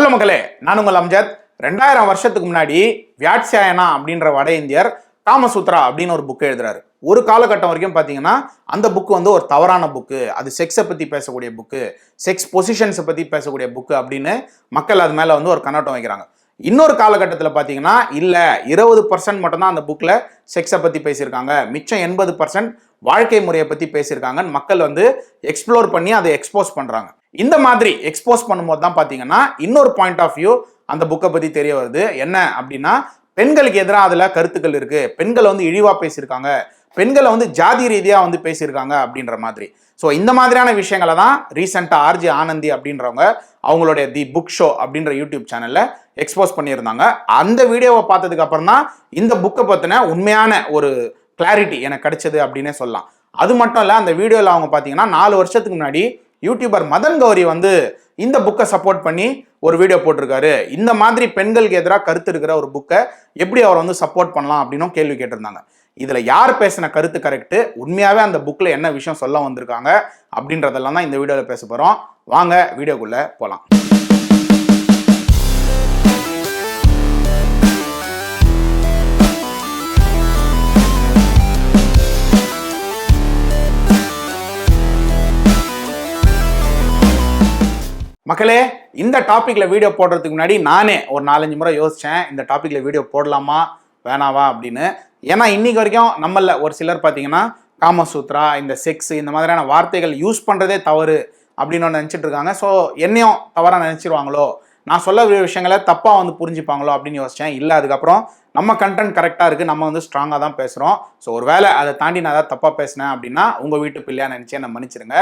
Hello மக்களே, நான் உங்கள் அம்ஜத். 2000 வருஷத்துக்கு முன்னாடி வியாட்சியாயனா அப்படின்ற வட இந்தியர் காமசூத்ரா அப்படின்னு ஒரு புக் எழுதுறாரு. ஒரு காலகட்டம் வரைக்கும் பார்த்தீங்கன்னா அந்த புக் வந்து ஒரு தவறான புக்கு, அது செக்ஸை பற்றி பேசக்கூடிய புக்கு, செக்ஸ் பொசிஷன்ஸை பற்றி பேசக்கூடிய புக்கு அப்படின்னு மக்கள் அது மேலே வந்து ஒரு கண்ணோட்டம் வைக்கிறாங்க. இன்னொரு காலகட்டத்தில் பார்த்தீங்கன்னா இல்லை, 20% மட்டும்தான் அந்த புக்கில் செக்ஸை பற்றி பேசியிருக்காங்க, மிச்சம் 80% வாழ்க்கை முறையை பற்றி பேசியிருக்காங்கன்னு மக்கள் வந்து எக்ஸ்ப்ளோர் பண்ணி அதை எக்ஸ்போஸ் பண்ணுறாங்க. இந்த மாதிரி எக்ஸ்போஸ் பண்ணும்போது தான் பார்த்தீங்கன்னா இன்னொரு பாயிண்ட் ஆஃப் வியூ அந்த புக்கை பற்றி தெரிய வருது. என்ன அப்படின்னா, பெண்களுக்கு எதிராக அதில் கருத்துக்கள் இருக்கு, பெண்களை வந்து இழிவாக பேசியிருக்காங்க, பெண்களை வந்து ஜாதி ரீதியாக வந்து பேசியிருக்காங்க அப்படின்ற மாதிரி. ஸோ இந்த மாதிரியான விஷயங்களை தான் ரீசெண்டாக ஆர்ஜே ஆனந்தி அப்படின்றவங்க அவங்களுடைய தி புக் ஷோ அப்படின்ற யூடியூப் சேனலில் எக்ஸ்போஸ் பண்ணியிருந்தாங்க. அந்த வீடியோவை பார்த்ததுக்கு அப்புறம் தான் இந்த புக்கை பற்றின உண்மையான ஒரு கிளாரிட்டி எனக்கு கிடைச்சது அப்படின்னே சொல்லலாம். அது மட்டும் இல்லை, அந்த வீடியோவில் அவங்க பார்த்தீங்கன்னா 4 வருஷத்துக்கு முன்னாடி யூடியூபர் மதன் கௌரி வந்து இந்த புக்கை சப்போர்ட் பண்ணி ஒரு வீடியோ போட்டிருக்காரு. இந்த மாதிரி பெண்களுக்கு எதிராக கருத்து இருக்கிற ஒரு புக்கை எப்படி அவர் வந்து சப்போர்ட் பண்ணலாம் அப்படின்னு கேள்வி கேட்டிருந்தாங்க. இதுல யார் பேசின கருத்து கரெக்ட், உண்மையாவே அந்த புக்ல என்ன விஷயம் சொல்ல வந்திருக்காங்க அப்படின்றதெல்லாம் தான் இந்த வீடியோவில் பேச போறோம். வாங்க வீடியோக்குள்ள போலாம். மக்களே, இந்த டாபிக்ல வீடியோ போடுறதுக்கு முன்னாடி நானே ஒரு 4-5 முறை யோசிச்சேன், இந்த டாபிக்ல வீடியோ போடலாமா வேணாவா அப்படின்னு. ஏன்னா இன்னைக்கு வரைக்கும் நம்மள ஒரு சிலர் பார்த்தீங்கன்னா காமசூத்ரா, இந்த செக்ஸ், இந்த மாதிரியான வார்த்தைகள் யூஸ் பண்ணுறதே தவறு அப்படின்னு நினச்சிட்டு இருக்காங்க. ஸோ என்னையும் தவறாக நினச்சிருவாங்களோ, நான் சொல்ல விஷயங்களை தப்பாக வந்து புரிஞ்சுப்பாங்களோ அப்படின்னு யோசித்தேன். இல்லை, அதுக்கப்புறம் நம்ம கண்டென்ட் கரெக்டாக இருக்குது, நம்ம வந்து ஸ்ட்ராங்காக தான் பேசுகிறோம். ஸோ ஒரு வேளை அதை தாண்டி நான் ஏதாவது தப்பாக பேசினேன் அப்படின்னா உங்கள் வீட்டு பிள்ளையா நினச்சி என்னை மன்னிச்சிருங்க.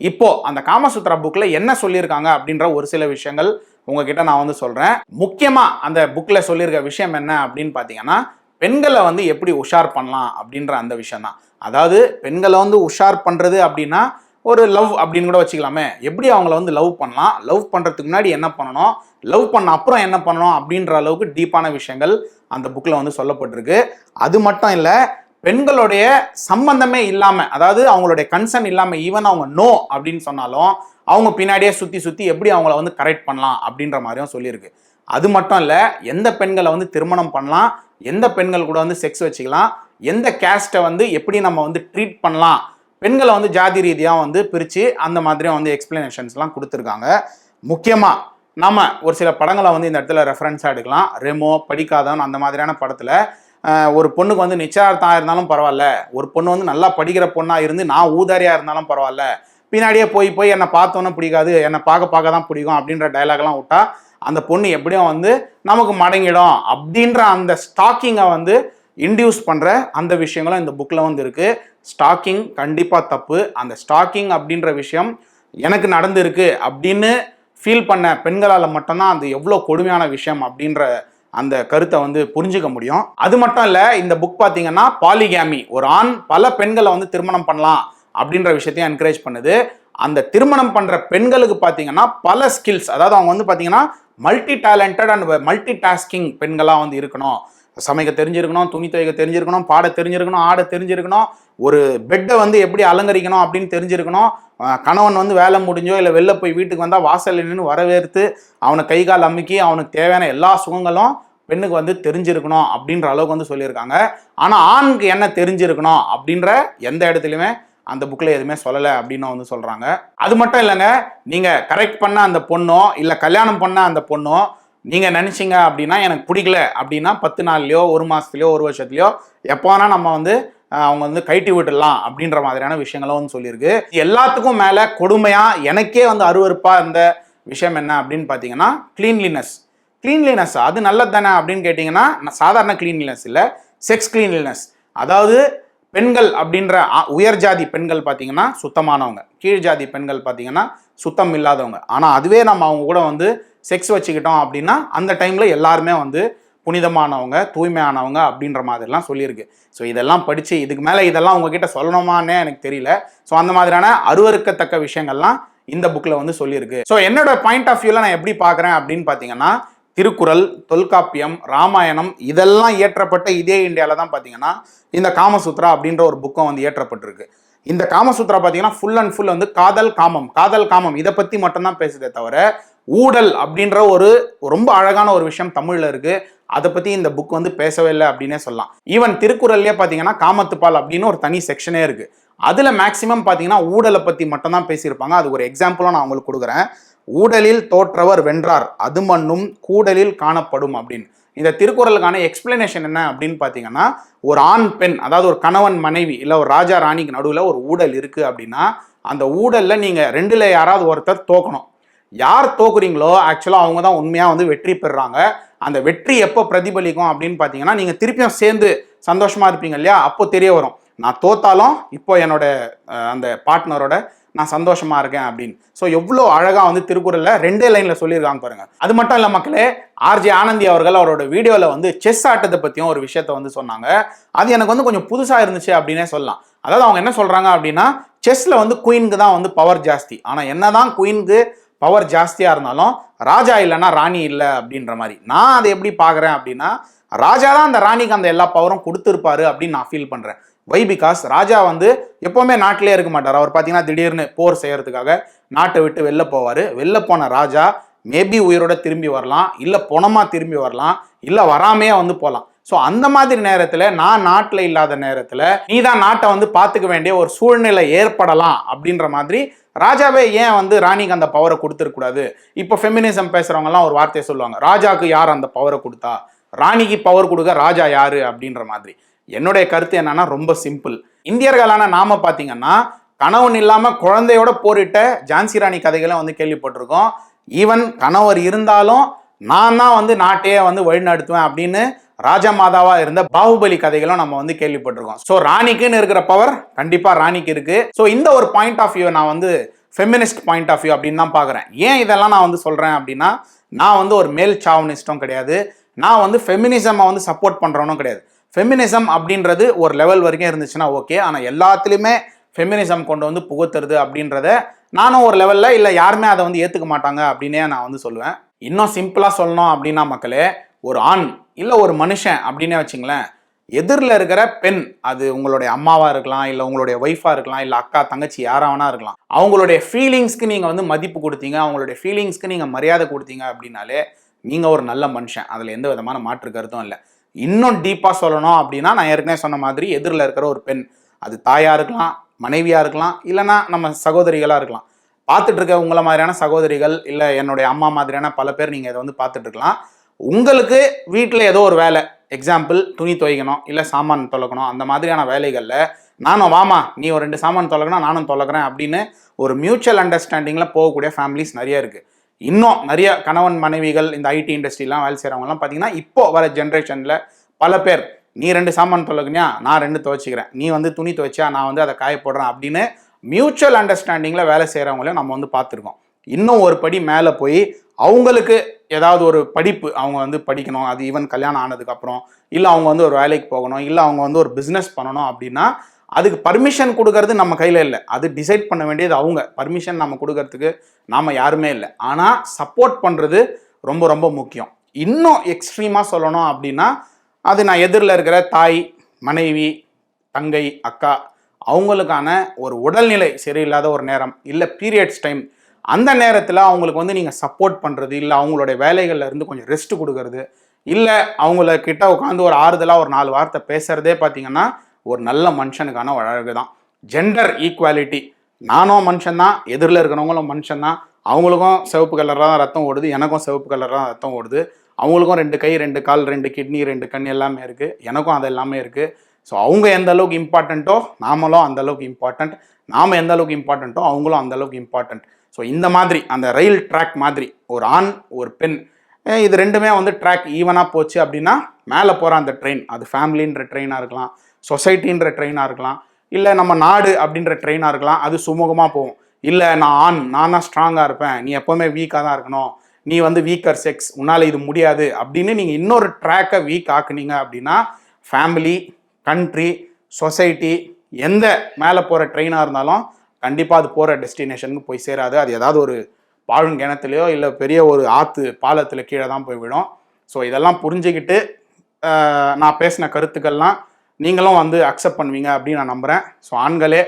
இப்போ அந்த காமசூத்ரா புக்கில் என்ன சொல்லியிருக்காங்க அப்படின்ற ஒரு சில விஷயங்கள் உங்ககிட்ட நான் வந்து சொல்கிறேன். முக்கியமாக அந்த புக்கில் சொல்லியிருக்க விஷயம் என்ன அப்படின்னு பார்த்தீங்கன்னா, பெண்களை வந்து எப்படி உஷார் பண்ணலாம் அப்படின்ற அந்த விஷயம் தான். அதாவது பெண்களை வந்து உஷார் பண்ணுறது அப்படின்னா ஒரு லவ் அப்படின்னு கூட வச்சுக்கலாமே. எப்படி அவங்கள வந்து லவ் பண்ணலாம், லவ் பண்ணுறதுக்கு முன்னாடி என்ன பண்ணணும், லவ் பண்ண அப்புறம் என்ன பண்ணணும் அப்படின்ற அளவுக்கு டீப்பான விஷயங்கள் அந்த புக்கில் வந்து சொல்லப்பட்டிருக்கு. அது மட்டும் இல்லை, பெண்களுடைய சம்பந்தமே இல்லாமல், அதாவது அவங்களுடைய கன்சர்ன் இல்லாமல், ஈவன் அவங்க நோ அப்படின்னு சொன்னாலும் அவங்க பின்னாடியே சுற்றி சுற்றி எப்படி அவங்கள வந்து கரெக்ட் பண்ணலாம் அப்படின்ற மாதிரியும் சொல்லியிருக்கு. அது மட்டும் இல்லை, எந்த பெண்களை வந்து திருமணம் பண்ணலாம், எந்த பெண்கள் கூட வந்து செக்ஸ் வச்சுக்கலாம், எந்த கேஸ்ட்டை வந்து எப்படி நம்ம வந்து ட்ரீட் பண்ணலாம், பெண்களை வந்து ஜாதி ரீதியாக வந்து பிரித்து அந்த மாதிரியும் வந்து எக்ஸ்பிளனேஷன்ஸ்லாம் கொடுத்துருக்காங்க. முக்கியமாக நம்ம ஒரு சில படங்களை வந்து இந்த இடத்துல ரெஃபரன்ஸாக எடுக்கலாம். ரெமோ, படிக்காதவன், அந்த மாதிரியான படத்தில் ஒரு பொண்ணுக்கு வந்து நிச்சயார்த்தம் இருந்தாலும் பரவாயில்ல, ஒரு பொண்ணு வந்து நல்லா படிக்கிற பொண்ணாக இருந்து நான் ஊதாரியாக இருந்தாலும் பரவாயில்ல, பின்னாடியே போய் போய் என்னை பார்த்தோன்னே பிடிக்காது, என்னை பார்க்க தான் பிடிக்கும் அப்படின்ற டைலாக்லாம் விட்டா அந்த பொண்ணு எப்படியும் வந்து நமக்கு மடங்கிடும் அப்படின்ற அந்த ஸ்டாக்கிங்கை வந்து இன்டியூஸ் பண்ணுற அந்த விஷயங்களும் இந்த புக்கில் வந்து இருக்குது. ஸ்டாக்கிங் கண்டிப்பாக தப்பு. அந்த ஸ்டாக்கிங் அப்படின்ற விஷயம் எனக்கு நடந்திருக்கு அப்படின்னு ஃபீல் பண்ண பெண்களால் மட்டும்தான் அது எவ்வளோ கொடுமையான விஷயம் அப்படின்ற அந்த கருத்தை வந்து புரிஞ்சுக்க முடியும். அது மட்டும் இல்லை, இந்த புக் பார்த்தீங்கன்னா பாலிகேமி, ஒரு ஆண் பல பெண்களை வந்து திருமணம் பண்ணலாம் அப்படின்ற விஷயத்தையும் என்கரேஜ் பண்ணுது. அந்த திருமணம் பண்ணுற பெண்களுக்கு பார்த்தீங்கன்னா பல ஸ்கில்ஸ், அதாவது அவங்க வந்து பார்த்தீங்கன்னா multi talented and multi tasking பெண்களாக வந்து இருக்கணும். சமைக்க தெரிஞ்சிருக்கணும், துணி துவைக்க தெரிஞ்சிருக்கணும், பாட தெரிஞ்சிருக்கணும், ஆட தெரிஞ்சிருக்கணும், ஒரு பெட்டை வந்து எப்படி அலங்கரிக்கணும் அப்படின்னு தெரிஞ்சிருக்கணும், கணவன் வந்து வேலை முடிஞ்சோ இல்லை வெளில போய் வீட்டுக்கு வந்தால் வாசல் நின்று வரவேற்று அவனை கை கால் அமுக்கி அவனுக்கு தேவையான எல்லா சுகங்களும் பெண்ணுக்கு வந்து தெரிஞ்சிருக்கணும் அப்படின்ற அளவுக்கு வந்து சொல்லியிருக்காங்க. ஆனால் ஆணுக்கு என்ன தெரிஞ்சிருக்கணும் அப்படின்ற எந்த இடத்துலையுமே அந்த புக்கில் எதுவுமே சொல்லலை அப்படின்னு வந்து சொல்கிறாங்க. அது மட்டும் இல்லைங்க, நீங்கள் கரெக்ட் பண்ண அந்த பொண்ணோ இல்லை கல்யாணம் பண்ண அந்த பொண்ணோ நீங்கள் நினச்சிங்க அப்படின்னா எனக்கு பிடிக்கல அப்படின்னா 10 நாள்லையோ 1 மாதத்துலையோ 1 வருஷத்துலையோ எப்போ வேணால் நம்ம வந்து அவங்க வந்து கைட்டி விட்டுடலாம் அப்படின்ற மாதிரியான விஷயங்களும் வந்து சொல்லியிருக்கு. எல்லாத்துக்கும் மேலே கொடுமையாக எனக்கே வந்து அருவருப்பாக இருந்த விஷயம் என்ன அப்படின்னு பார்த்தீங்கன்னா கிளீன்லினஸ். அது நல்லது தானே அப்படின்னு கேட்டிங்கன்னா, சாதாரண கிளீன்லினஸ் இல்லை, செக்ஸ் கிளீன்லினஸ். அதாவது பெண்கள் அப்படின்ற உயர் ஜாதி பெண்கள் பார்த்தீங்கன்னா சுத்தமானவங்க, கீழ் ஜாதி பெண்கள் பார்த்தீங்கன்னா சுத்தம் இல்லாதவங்க. ஆனால் அதுவே நம்ம அவங்க கூட வந்து செக்ஸ் வச்சுக்கிட்டோம் அப்படின்னா அந்த டைமில் எல்லாருமே வந்து புனிதமானவங்க, தூய்மையானவங்க அப்படின்ற மாதிரிலாம் சொல்லியிருக்கு. ஸோ இதெல்லாம் படித்து இதுக்கு மேலே இதெல்லாம் உங்ககிட்ட சொல்லணுமானே எனக்கு தெரியல. ஸோ அந்த மாதிரியான அருவருக்கத்தக்க விஷயங்கள்லாம் இந்த புக்கில் வந்து சொல்லியிருக்கு. ஸோ என்னோட பாயிண்ட் ஆஃப் வியூவில் நான் எப்படி பார்க்குறேன் அப்படின்னு பார்த்தீங்கன்னா, திருக்குறள், தொல்காப்பியம், ராமாயணம் இதெல்லாம் இயற்றப்பட்ட இதே இந்தியாவில் தான் பார்த்தீங்கன்னா இந்த காமசூத்ரா அப்படின்ற ஒரு புக்கம் வந்து இயற்றப்பட்டிருக்கு. இந்த காமசூத்ரா பார்த்தீங்கன்னா ஃபுல் அண்ட் ஃபுல் வந்து காதல் காமம் இதை பற்றி மட்டும்தான் பேசுதே தவிர ஊழல் அப்படின்ற ஒரு ரொம்ப அழகான ஒரு விஷயம் தமிழ்ல இருக்கு. அதை பத்தி இந்த புக் வந்து பேசவே இல்லை அப்படின்னே சொல்லலாம். ஈவன் திருக்குறள்லயே பாத்தீங்கன்னா காமத்துப்பால் அப்படின்னு ஒரு தனி செக்ஷனே இருக்கு. அதுல மேக்சிமம் பாத்தீங்கன்னா ஊழலை பத்தி மட்டும் தான் பேசியிருப்பாங்க. அது ஒரு எக்ஸாம்பிளும் நான் உங்களுக்கு கொடுக்குறேன். ஊழலில் தோற்றவர் வென்றார், அது மண்ணும் கூடலில் காணப்படும் அப்படின்னு. இந்த திருக்குறளுக்கான எக்ஸ்பிளனேஷன் என்ன அப்படின்னு பாத்தீங்கன்னா, ஒரு ஆண் பெண், அதாவது ஒரு கணவன் மனைவி இல்ல ஒரு ராஜா ராணிக்கு நடுவுல ஒரு ஊழல் இருக்கு அப்படின்னா, அந்த ஊழல்ல நீங்க ரெண்டுல யாராவது ஒருத்தர் தோக்கணும். யார் தோக்குறீங்களோ ஆக்சுவலா அவங்க தான் உண்மையா வந்து வெற்றி பெறுறாங்க. அந்த வெற்றி எப்போ பிரதிபலிக்கும் அப்படின்னு பாத்தீங்கன்னா, நீங்க திருப்பியும் சேர்ந்து சந்தோஷமா இருப்பீங்க இல்லையா, அப்போ தெரிய வரும் நான் தோத்தாலும் இப்போ என்னோட அந்த பார்ட்னரோட நான் சந்தோஷமா இருக்கேன் அப்படின்னு. ஸோ எவ்வளோ அழகா வந்து திருக்குறள்ல 2 லைன்ல சொல்லியிருக்காங்க பாருங்க. அது மட்டும் இல்ல மக்களே, ஆர்ஜே ஆனந்தி அவர்கள் அவரோட வீடியோல வந்து செஸ் ஆட்டத்தை பத்தியும் ஒரு விஷயத்த வந்து சொன்னாங்க. அது எனக்கு வந்து கொஞ்சம் புதுசா இருந்துச்சு அப்படின்னே சொல்லலாம். அதாவது அவங்க என்ன சொல்றாங்க அப்படின்னா, செஸ்ல வந்து குயினுக்கு தான் வந்து பவர் ஜாஸ்தி. ஆனா என்னதான் குயினுக்கு பவர் ஜாஸ்தியா இருந்தாலும் ராஜா இல்லைன்னா ராணி இல்லை அப்படின்ற மாதிரி. நான் அதை எப்படி பாக்குறேன் அப்படின்னா, ராஜா தான் அந்த ராணிக்கு அந்த எல்லா பவரும் கொடுத்துருப்பாரு அப்படின்னு நான் ஃபீல் பண்றேன். வை பிகாஸ் ராஜா வந்து எப்பவுமே நாட்டிலே இருக்க மாட்டார். அவர் பார்த்தீங்கன்னா திடீர்னு போர் செய்யறதுக்காக நாட்டை விட்டு வெளில போவார். வெளில போன ராஜா மேபி உயிரோட திரும்பி வரலாம், இல்லை பணமா திரும்பி வரலாம், இல்லை வராமையே வந்து போகலாம். ஸோ அந்த மாதிரி நேரத்தில், நான் நாட்டில் இல்லாத நேரத்தில் நீ தான் நாட்டை வந்து பார்த்துக்க வேண்டிய ஒரு சூழ்நிலை ஏற்படலாம் அப்படின்ற மாதிரி ராஜாவே ஏன் வந்து ராணிக்கு அந்த பவரை கொடுத்துருக்கூடாது? இப்போ ஃபெமினிசம் பேசுறவங்கலாம் ஒரு வார்த்தையை சொல்லுவாங்க, ராஜாவுக்கு யார் அந்த பவரை கொடுத்தா, ராணிக்கு பவர் கொடுக்க ராஜா யாரு அப்படின்ற மாதிரி. என்னுடைய கருத்து என்னன்னா ரொம்ப சிம்பிள். இந்தியர்களான நாம பாத்தீங்கன்னா கணவன் இல்லாம குழந்தையோட போரிட்ட ஜான்சி ராணி கதைகளை வந்து கேள்விப்பட்டிருக்கோம். ஈவன் கணவர் இருந்தாலும் நான் தான் வந்து நாட்டையே வந்து வழிநடத்துவேன் அப்படின்னு ராஜா மாதாவா இருந்த பாகுபலி கதைகளும் நம்ம வந்து கேள்விப்பட்டிருக்கோம். ஸோ ராணிக்குன்னு இருக்கிற பவர் கண்டிப்பா ராணிக்கு இருக்கு. ஸோ இந்த ஒரு பாயிண்ட் ஆஃப் வியூ நான் வந்து ஃபெமினிஸ்ட் பாயிண்ட் ஆஃப் வியூ அப்படின்னு தான் பாக்குறேன். ஏன் இதெல்லாம் நான் வந்து சொல்றேன் அப்படின்னா, நான் வந்து ஒரு மேல் சாவனிஸ்டும் கிடையாது, நான் வந்து ஃபெமினிசமை வந்து சப்போர்ட் பண்றவனும் கிடையாது. ஃபெமினிசம் அப்படின்றது ஒரு லெவல் வரைக்கும் இருந்துச்சுன்னா ஓகே, ஆனால் எல்லாத்துலேயுமே ஃபெமினிசம் கொண்டு வந்து புகுத்துறது அப்படின்றத நானும் ஒரு லெவலில் இல்லை யாருமே அதை வந்து ஏற்றுக்க மாட்டாங்க அப்படின்னே நான் வந்து சொல்லுவேன். இன்னும் சிம்பிளாக சொல்லணும் அப்படின்னா மக்களே, ஒரு ஆண் இல்லை ஒரு மனுஷன் அப்படின்னே வச்சுங்களேன், எதிரில் இருக்கிற பெண், அது உங்களுடைய அம்மாவாக இருக்கலாம், இல்லை உங்களுடைய ஒய்ஃபாக இருக்கலாம், இல்லை அக்கா தங்கச்சி யாராவனா இருக்கலாம், அவங்களுடைய ஃபீலிங்ஸ்க்கு நீங்கள் வந்து மதிப்பு கொடுத்தீங்க, அவங்களுடைய ஃபீலிங்ஸ்க்கு நீங்கள் மரியாதை கொடுத்தீங்க அப்படின்னாலே நீங்கள் ஒரு நல்ல மனுஷன். அதில் எந்த விதமான மாற்று கருத்தும் இல்லை. இன்னும் டீப்பாக சொல்லணும் அப்படின்னா, நான் ஏற்கனவே சொன்ன மாதிரி எதிரில் இருக்கிற ஒரு பெண், அது தாயாக இருக்கலாம், மனைவியாக இருக்கலாம், இல்லைனா நம்ம சகோதரிகளாக இருக்கலாம். பார்த்துட்டு இருக்க உங்களை மாதிரியான சகோதரிகள், இல்லை என்னுடைய அம்மா மாதிரியான பல பேர் நீங்கள் இதை வந்து பார்த்துட்டு இருக்கலாம். உங்களுக்கு வீட்டில் ஏதோ ஒரு வேலை, எக்ஸாம்பிள் துணி துவைக்கணும், இல்லை சாமான் தொலைக்கணும், அந்த மாதிரியான வேலைகளில் நானும் வாமா நீ ஒரு 2 சாமான் தொலைக்கணும் நானும் தொலைக்கிறேன் அப்படின்னு ஒரு மியூச்சுவல் அண்டர்ஸ்டாண்டிங்கில் போகக்கூடிய ஃபேமிலிஸ் நிறைய இருக்குது. இன்னும் நிறைய கணவன் மனைவிகள் இந்த ஐடி இண்டஸ்ட்ரிலாம் வேலை செய்கிறவங்கலாம் பார்த்தீங்கன்னா, இப்போ வர ஜென்ரேஷனில் பல பேர், நீ 2 சாமான் தொலைக்கினியா நான் 2 துவைச்சிக்கிறேன், நீ வந்து துணி துவைச்சியா நான் வந்து அதை காய போடுறேன் அப்படின்னு மியூச்சுவல் அண்டர்ஸ்டாண்டிங்கில் வேலை செய்கிறவங்களையும் நம்ம வந்து பார்த்துருக்கோம். இன்னும் ஒரு படி மேலே போய் அவங்களுக்கு ஏதாவது ஒரு படிப்பு அவங்க வந்து படிக்கணும், அது ஈவன் கல்யாணம் ஆனதுக்கப்புறம், இல்லை அவங்க வந்து ஒரு வேலைக்கு போகணும், இல்லை அவங்க வந்து ஒரு பிஸ்னஸ் பண்ணணும் அப்படின்னா அதுக்கு பர்மிஷன் கொடுக்கறது நம்ம கையில் இல்லை, அது டிசைட் பண்ண வேண்டியது அவங்க. பர்மிஷன் நம்ம கொடுக்கறதுக்கு நாம் யாருமே இல்லை, ஆனால் சப்போர்ட் பண்ணுறது ரொம்ப ரொம்ப முக்கியம். இன்னும் எக்ஸ்ட்ரீமாக சொல்லணும் அப்படின்னா, அது நான் எதிரில் இருக்கிற தாய், மனைவி, தங்கை, அக்கா, அவங்களுக்கான ஒரு உடல்நிலை சரியில்லாத ஒரு நேரம், இல்லை பீரியட்ஸ் டைம், அந்த நேரத்தில் அவங்களுக்கு வந்து நீங்கள் சப்போர்ட் பண்ணுறது, இல்லை அவங்களுடைய வேலைகளில் இருந்து கொஞ்சம் ரெஸ்ட் கொடுக்கறது, இல்லை அவங்கள உட்காந்து ஒரு ஆறுதலாக ஒரு 4 வார்த்தை பேசுகிறதே பார்த்தீங்கன்னா ஒரு நல்ல மனுஷனுக்கான ஒரு அழகு தான். ஜெண்டர் ஈக்குவாலிட்டி, நானும் மனுஷன் தான், எதிரில் இருக்கிறவங்களும் மனுஷன் தான், அவங்களுக்கும் சிவப்பு கலராக தான் ரத்தம் ஓடுது, எனக்கும் சிவப்பு கலராக தான் ரத்தம் ஓடுது, அவங்களுக்கும் 2 கை 2 கால் 2 கிட்னி 2 கண் எல்லாமே இருக்குது, எனக்கும் அது எல்லாமே இருக்குது. ஸோ அவங்க எந்த அளவுக்கு இம்பார்ட்டண்ட்டோ நாமளும் அந்த அளவுக்கு இம்பார்ட்டண்ட், நாம் எந்த அளவுக்கு இம்பார்ட்டண்ட்டோ அவங்களும் அந்த அளவுக்கு இம்பார்ட்டண்ட். ஸோ இந்த மாதிரி அந்த ரயில் ட்ராக் மாதிரி ஒரு ஆண் ஒரு பெண், இது ரெண்டுமே வந்து ட்ராக் ஈவனாக போச்சு அப்படின்னா மேலே போகிற அந்த ட்ரெயின், அது ஃபேமிலின்ற ட்ரெயினாக இருக்கலாம், சொசைட்டின்ற ட்ரெயினாக இருக்கலாம், இல்லை நம்ம நாடு அப்படின்ற ட்ரெயினாக இருக்கலாம், அது சுமூகமாக போகும். இல்லை நான் தான் ஸ்ட்ராங்காக இருப்பேன், நீ எப்போவுமே வீக்காக தான் இருக்கணும், நீ வந்து வீக்கர் செக்ஸ், உன்னால் இது முடியாது அப்படின்னு நீங்கள் இன்னொரு ட்ராக்கை வீக் ஆக்குனீங்க அப்படின்னா ஃபேமிலி, கண்ட்ரி, சொசைட்டி, எந்த மேலே போகிற ட்ரெயினாக இருந்தாலும் கண்டிப்பாக அது போகிற டெஸ்டினேஷனுக்கு போய் சேராது. அது ஏதாவது ஒரு பாழுங்கிணத்துலையோ இல்லை பெரிய ஒரு ஆற்று பாலத்தில் கீழே தான் போய் விடும். ஸோ இதெல்லாம் புரிஞ்சுக்கிட்டு நான் பேசின கருத்துக்கள்லாம் நீங்களும் வந்து அக்செப்ட் பண்ணுவீங்க அப்படின்னு நான் நம்புகிறேன். ஸோ ஆண்களே,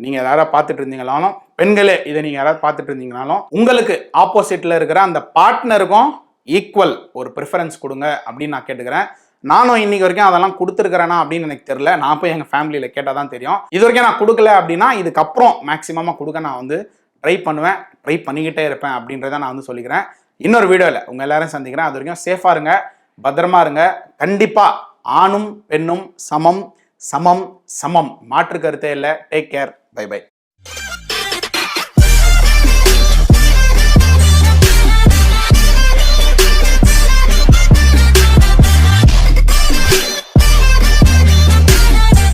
நீங்கள் யாராவது பார்த்துட்டு இருந்தீங்கனாலும், பெண்களே இதை நீங்கள் யாராவது பார்த்துட்டு இருந்தீங்கனாலும், உங்களுக்கு ஆப்போசிட்டில் இருக்கிற அந்த பார்ட்னருக்கும் ஈக்குவல் ஒரு ப்ரிஃபரன்ஸ் கொடுங்க அப்படின்னு நான் கேட்டுக்கிறேன். நானும் இன்னைக்கு வரைக்கும் அதெல்லாம் கொடுத்துருக்கிறேனா அப்படின்னு எனக்கு தெரியல. நான் போய் எங்கள் ஃபேமிலியில் கேட்டால் தான் தெரியும். இது வரைக்கும் நான் கொடுக்கல அப்படின்னா இதுக்கப்புறம் மேக்ஸிமமாக கொடுக்க நான் வந்து ட்ரை பண்ணுவேன், ட்ரை பண்ணிக்கிட்டே இருப்பேன் அப்படின்றத நான் வந்து சொல்லிக்கிறேன். இன்னொரு வீடியோவில் உங்கள் எல்லாரும் சந்திக்கிறேன். அது வரைக்கும் சேஃபாக இருங்க, பத்திரமா இருங்க. கண்டிப்பாக ஆணும் பெண்ணும் சமம் சமம் சமம், மாற்று கருத்தே இல்லை. Take care, bye by.